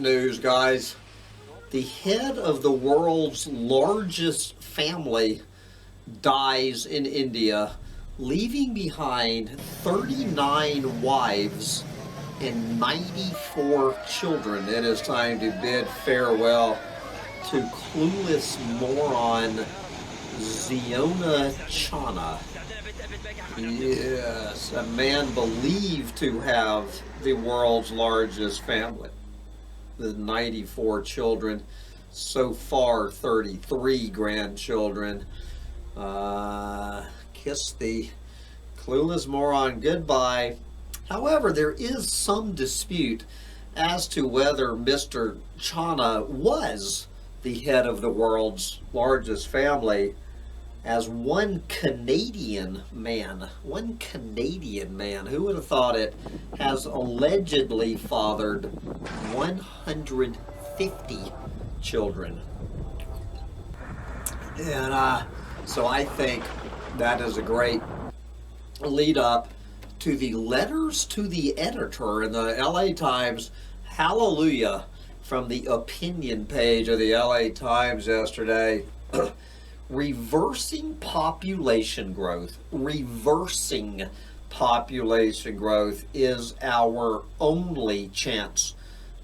News, guys. The head of the world's largest family dies in India, leaving behind 39 wives and 94 children. It is time to bid farewell to clueless moron Ziona Chana. Yes, a man believed to have the world's largest family with 94 children, so far 33 grandchildren. Kiss the clueless moron goodbye. However, there is some dispute as to whether Mr. Chana was the head of the world's largest family, as one Canadian man, who would have thought it, has allegedly fathered 150 children. And so I think that is a great lead up to the letters to the editor in the LA Times. Hallelujah, from the opinion page of the LA Times yesterday. Reversing population growth is our only chance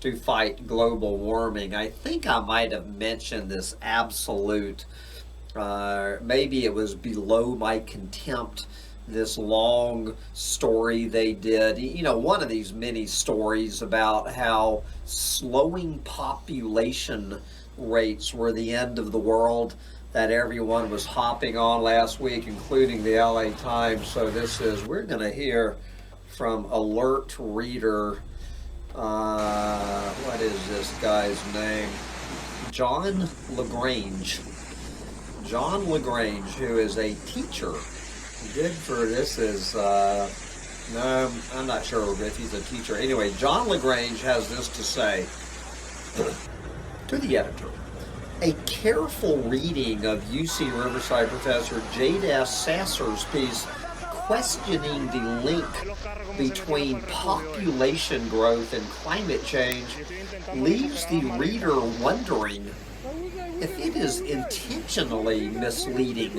to fight global warming. I think I might have mentioned this absolute, maybe it was below my contempt, this long story they did, one of these mini stories about how slowing population rates were the end of the world, that everyone was hopping on last week, including the LA Times. So we're going to hear from alert reader, what is this guy's name? John LaGrange, who is a teacher. Good for this is, no, I'm not sure if he's a teacher. Anyway, John LaGrange has this to say to the editor. A careful reading of UC Riverside professor Jade S. Sasser's piece questioning the link between population growth and climate change leaves the reader wondering if it is intentionally misleading.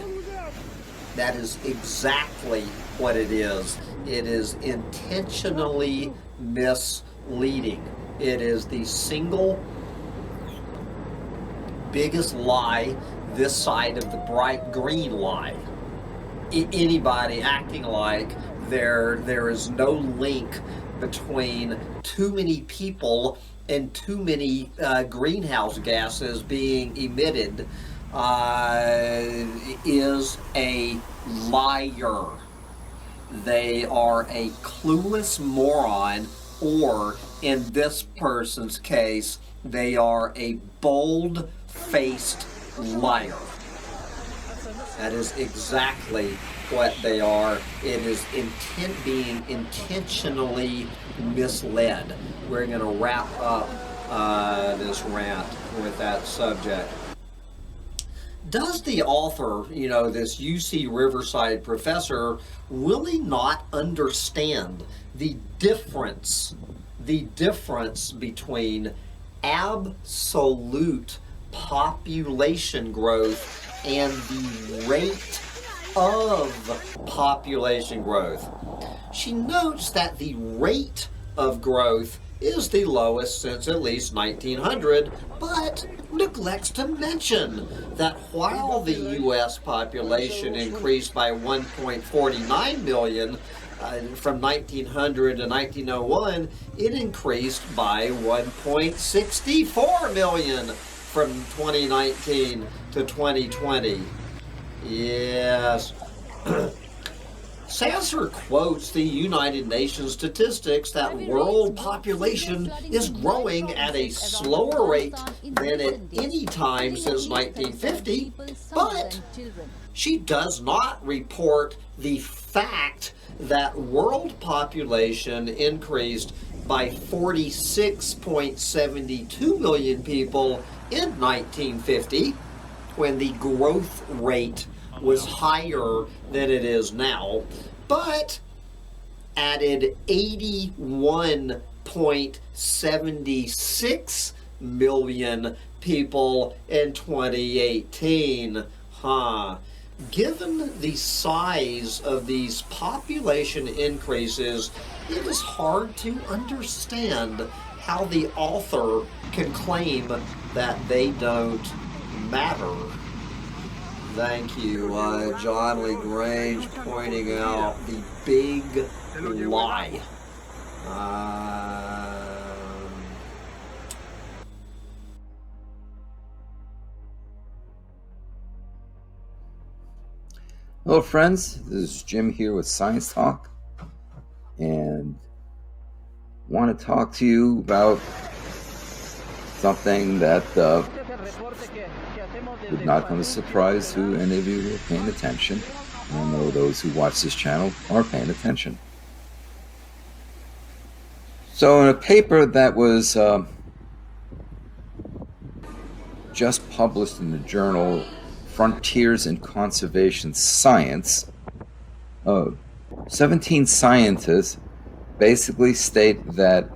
That is exactly what it is. It is intentionally misleading. It is the single biggest lie this side of the bright green lie. Anybody acting like there is no link between too many people and too many greenhouse gases being emitted is a liar. They are a clueless moron, or in this person's case, they are a bold-faced liar. That is exactly what they are. It is being intentionally misled. We're going to wrap up this rant with that subject. Does the author, this UC Riverside professor, really not understand the difference between absolute population growth and the rate of population growth? She notes that the rate of growth is the lowest since at least 1900, but neglects to mention that while the U.S. population increased by 1.49 million from 1900 to 1901, it increased by 1.64 million from 2019 to 2020. Yes. Sasser quotes the United Nations statistics that world population is growing at a slower rate than at any time since 1950, but she does not report the fact that world population increased by 46.72 million people in 1950, when the growth rate was higher than it is now, but added 81 8.76 million people in 2018. Given the size of these population increases, it is hard to understand how the author can claim that they don't matter. Thank you, John LaGrange, pointing out the big lie. Hello friends, this is Jim here with Science Talk, and want to talk to you about something that would not come as a surprise to any of you who are paying attention. And I know those who watch this channel are paying attention. So in a paper that was just published in the journal Frontiers in Conservation Science, 17 scientists basically state that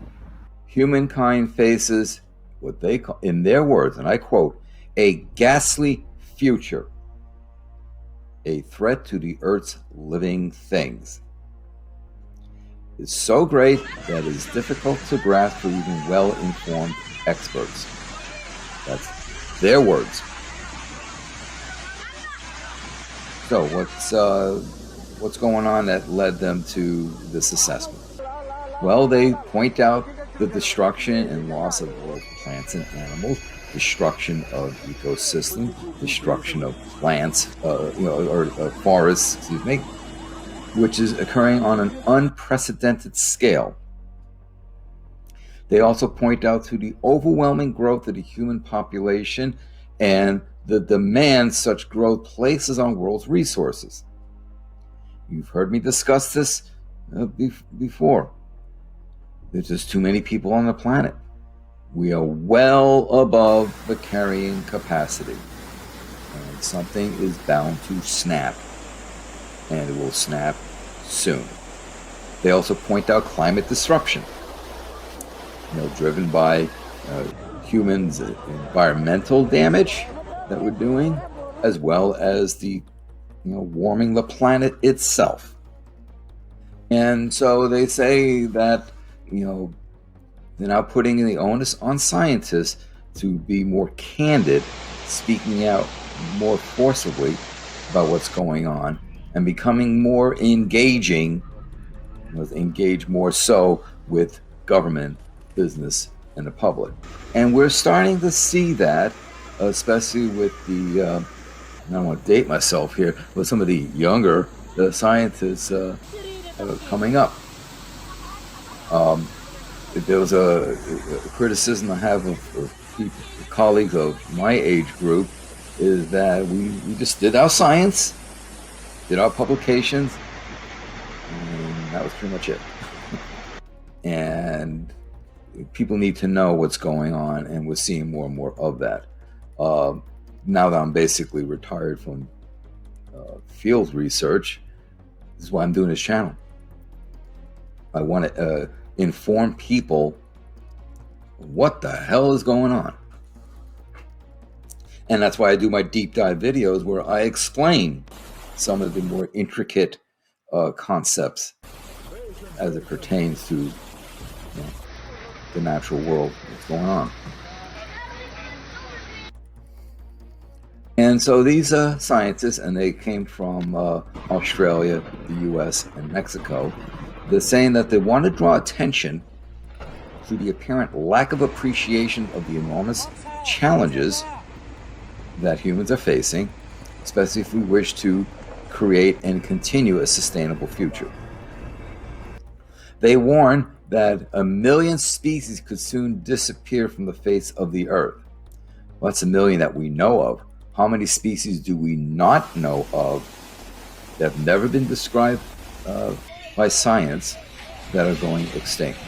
humankind faces what they call, in their words, and I quote, a ghastly future, a threat to the Earth's living things. It's so great that it is difficult to grasp for even well-informed experts. That's their words. So what's going on that led them to this assessment? Well, they point out the destruction and loss of both plants and animals, destruction of ecosystems, destruction of plants, or forests, excuse me, which is occurring on an unprecedented scale. They also point out to the overwhelming growth of the human population and the demand such growth places on world's resources. You've heard me discuss this before. There's just too many people on the planet. We are well above the carrying capacity. And something is bound to snap. And it will snap soon. They also point out climate disruption, driven by humans' environmental damage that we're doing, as well as the warming the planet itself. And so they say that they're now putting the onus on scientists to be more candid, speaking out more forcibly about what's going on, and becoming more engaging, engage more so with government, business, and the public. And we're starting to see that, especially with the, I don't want to date myself here, but some of the younger scientists coming up. There was a criticism I have of colleagues of my age group is that we just did our science, did our publications, and that was pretty much it. And people need to know what's going on, and we're seeing more and more of that. Now that I'm basically retired from field research, this is why I'm doing this channel. I want to inform people what the hell is going on. And that's why I do my deep dive videos where I explain some of the more intricate concepts as it pertains to the natural world, what's going on. And so these scientists, and they came from Australia, the US, and Mexico, they're saying that they want to draw attention to the apparent lack of appreciation of the enormous challenges that humans are facing, especially if we wish to create and continue a sustainable future. They warn that 1 million species could soon disappear from the face of the earth. Well, that's 1 million that we know of. How many species do we not know of that have never been described by science that are going extinct?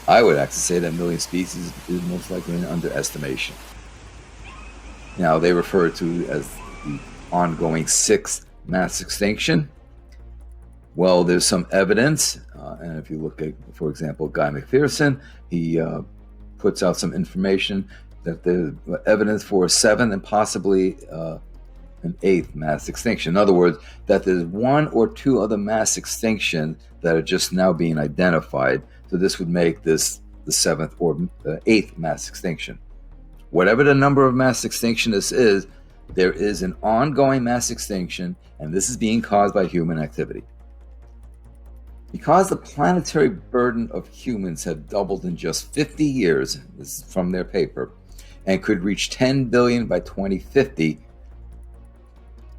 I would actually say that 1 million species is most likely an underestimation. Now, they refer to as the ongoing 6th mass extinction. Well, there's some evidence, And if you look at, for example, Guy McPherson, he puts out some information that there's evidence for a seventh and possibly an eighth mass extinction. In other words, that there's one or two other mass extinctions that are just now being identified. So this would make this the seventh or eighth mass extinction. Whatever the number of mass extinction this is, there is an ongoing mass extinction, and this is being caused by human activity. Because the planetary burden of humans have doubled in just 50 years, this is from their paper, and could reach 10 billion by 2050,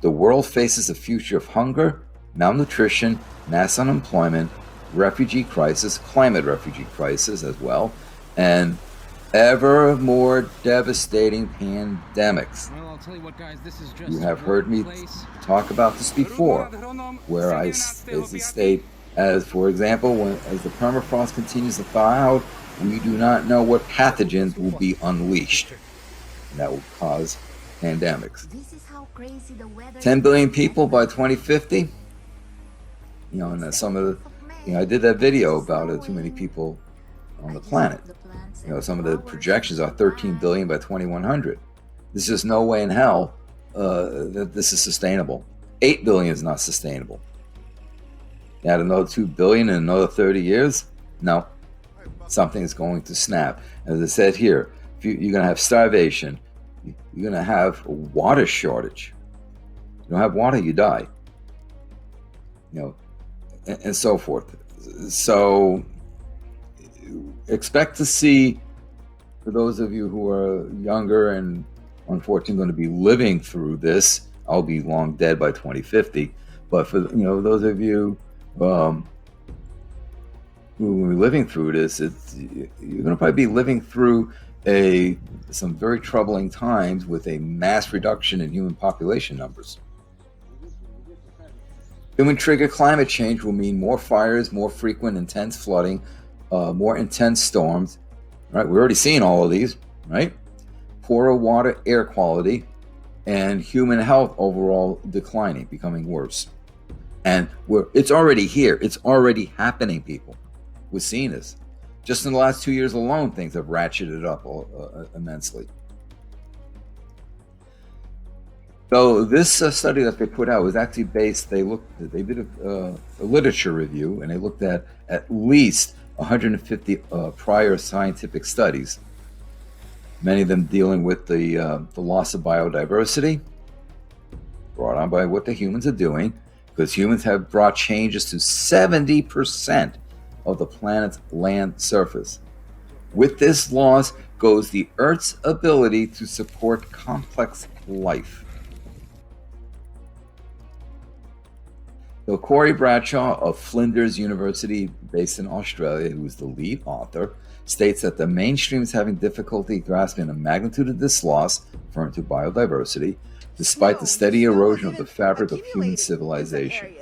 the world faces a future of hunger, malnutrition, mass unemployment, refugee crisis, climate refugee crisis as well, and ever more devastating pandemics. Well, I'll tell you what, guys, this is just You have heard me talk about this before, where I state, as for example, as the permafrost continues to thaw out, we do not know what pathogens will be unleashed, and that will cause pandemics. 10 billion people by 2050. And some of the, I did that video about too many people on the planet. Some of the projections are 13 billion by 2100. There's just no way in hell that this is sustainable. 8 billion is not sustainable. You add another 2 billion in another 30 years? No. Something is going to snap. As I said here, you're going to have starvation. You're going to have a water shortage. You don't have water, you die. And so forth. So expect to see, for those of you who are younger and unfortunately going to be living through this, I'll be long dead by 2050. But for those of you who are living through this, you're going to probably be living through some very troubling times with a mass reduction in human population numbers. Human-triggered climate change will mean more fires, more frequent, intense flooding, more intense storms. Right, we're already seeing all of these. Right, poorer water, air quality, and human health overall declining, becoming worse. And it's already here. It's already happening, people. We're seeing this. Just in the last 2 years alone, things have ratcheted up immensely. So this study that they put out was actually based, they did a literature review, and they looked at least 150 prior scientific studies, many of them dealing with the loss of biodiversity brought on by what the humans are doing, because humans have brought changes to 70% of the planet's land surface. With this loss goes the Earth's ability to support complex life. So Corey Bradshaw of Flinders University, based in Australia, who is the lead author, states that the mainstream is having difficulty grasping the magnitude of this loss, referring to biodiversity, despite the steady erosion of the fabric of human civilization.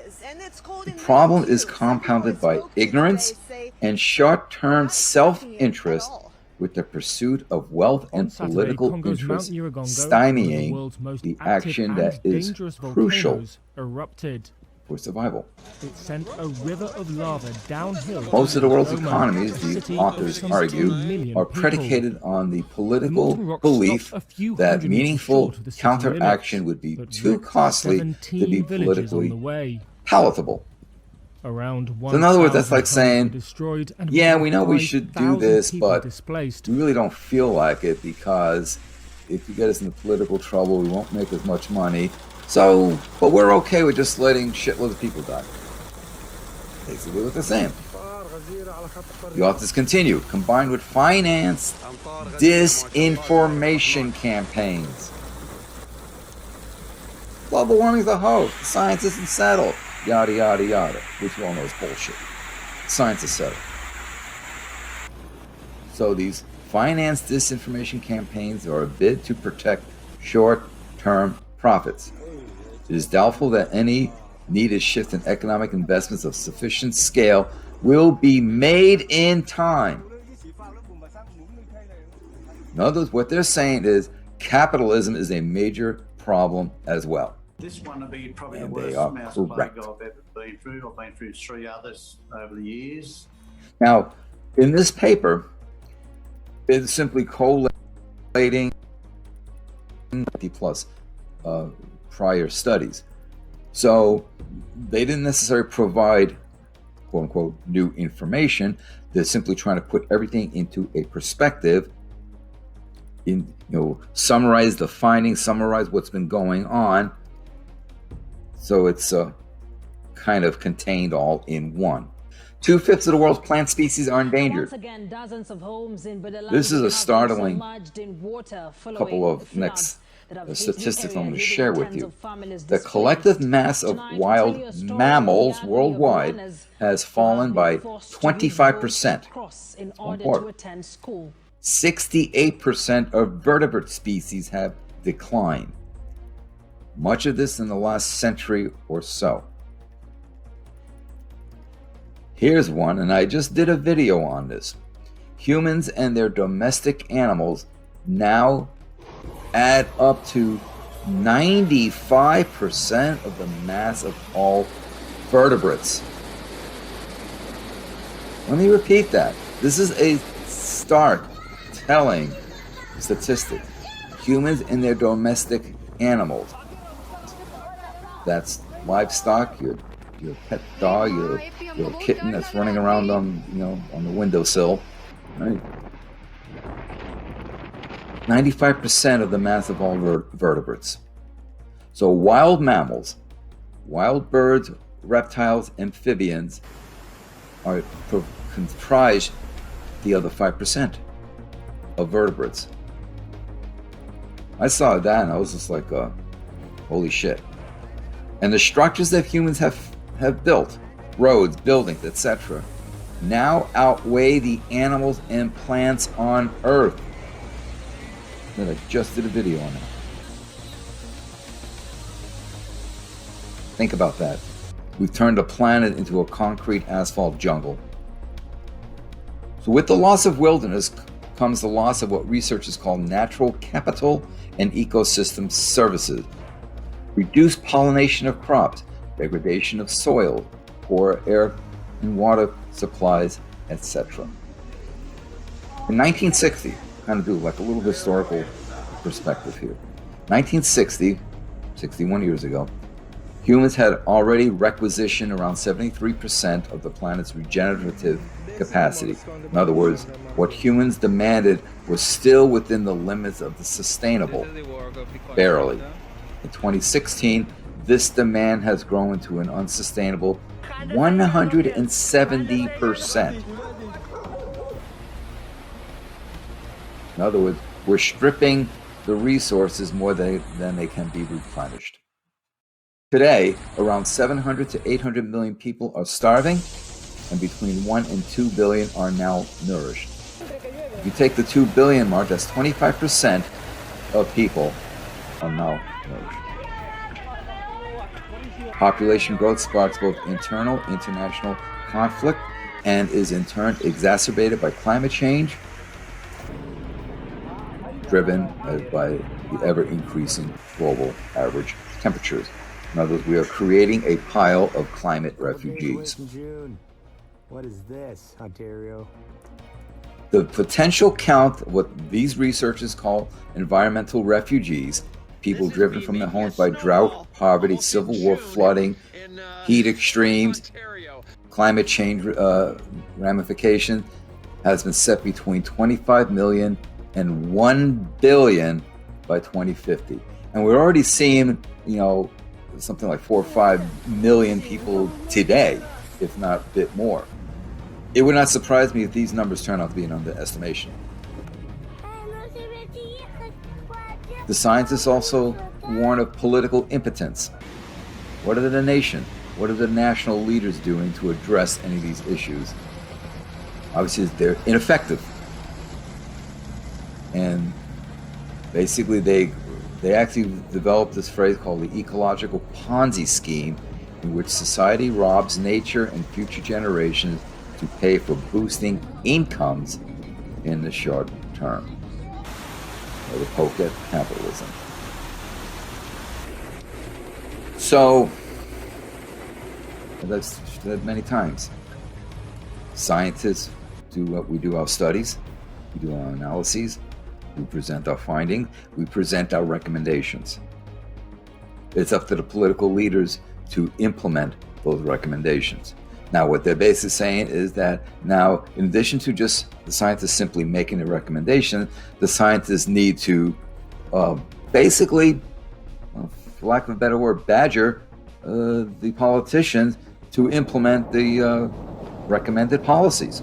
The problem is compounded by ignorance and short-term self-interest with the pursuit of wealth and political interest stymieing the action that is crucial for survival. It sent a river of lava downhill. Most of the world's economies, the authors argue, are predicated on the political belief that meaningful counteraction would be too costly to be politically palatable. So in other words, that's like saying, yeah, we know we should do this, but we really don't feel like it, because if you get us into political trouble, we won't make as much money. So, but we're okay with just letting shitloads of people die. Basically what they're saying. The authors continue, combined with financed disinformation campaigns. Global warming is a hoax. The science isn't settled. Yada, yada, yada. Which we all know is bullshit. Science is settled. So these financed disinformation campaigns are a bid to protect short-term profits. It is doubtful that any needed shift in economic investments of sufficient scale will be made in time. In other words, what they're saying is capitalism is a major problem as well. This one will be probably the And they worst are mouse plague correct. I've ever been through. I've been through 3 others over the years. Now, in this paper, it's simply collating 50 plus prior studies. So they didn't necessarily provide quote unquote new information. They're simply trying to put everything into a perspective, summarize the findings, summarize what's been going on. So it's kind of contained all in one. 2/5 of the world's plant species are endangered. Again, dozens of homes in This is a startling couple of next statistics I'm going to share with you. The collective mass of wild mammals worldwide has fallen by 25%. 68% of vertebrate species have declined. Much of this in the last century or so. Here's one, and I just did a video on this. Humans and their domestic animals now add up to 95% of the mass of all vertebrates. Let me repeat that. This is a stark, telling statistic. Humans and their domestic animals. That's livestock, your pet dog, your kitten that's running around on the windowsill, right? 95% of the mass of all vertebrates. So wild mammals, wild birds, reptiles, amphibians comprise the other 5% of vertebrates. I saw that and I was just like, holy shit. And the structures that humans have built, roads, buildings, etc., now outweigh the animals and plants on Earth. And I just did a video on that. Think about that. We've turned a planet into a concrete asphalt jungle. So with the loss of wilderness comes the loss of what researchers call natural capital and ecosystem services. Reduced pollination of crops, degradation of soil, poor air and water supplies, etc. In 1960, kind of do like a little historical perspective here. 1960, 61 years ago, humans had already requisitioned around 73% of the planet's regenerative capacity. In other words, what humans demanded was still within the limits of the sustainable, barely. In 2016, this demand has grown to an unsustainable 170%. In other words, we're stripping the resources more than they can be replenished. Today, around 700 to 800 million people are starving, and between 1 and 2 billion are now nourished. If you take the 2 billion mark, that's 25% of people are now nourished. Population growth sparks both internal and international conflict and is in turn exacerbated by climate change, driven by the ever-increasing global average temperatures. In other words, we are creating a pile of climate refugees. What is this, Ontario? The potential count of what these researchers call environmental refugees, people driven from their homes by drought, poverty, civil war, flooding, heat extremes, climate change ramification, has been set between 25 million and 1 billion by 2050. And we're already seeing, something like 4 or 5 million people today, if not a bit more. It would not surprise me if these numbers turn out to be an underestimation. The scientists also warn of political impotence. What are the national leaders doing to address any of these issues? Obviously, they're ineffective. And basically, they actually developed this phrase called the ecological Ponzi scheme, in which society robs nature and future generations to pay for boosting incomes in the short term. Or the poke at capitalism. So, as I've said many times, scientists do what we do our studies, we do our analyses, we present our findings, we present our recommendations. It's up to the political leaders to implement those recommendations. Now, what they're basically saying is that now, in addition to just the scientists simply making a recommendation, the scientists need to basically, for lack of a better word, badger the politicians to implement the recommended policies.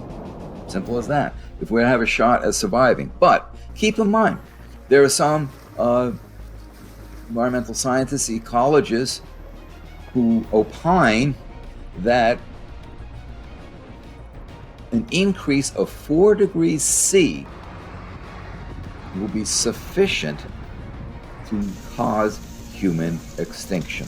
Simple as that. If we're going to have a shot at surviving. But keep in mind, there are some environmental scientists, ecologists, who opine that an increase of 4 degrees C will be sufficient to cause human extinction.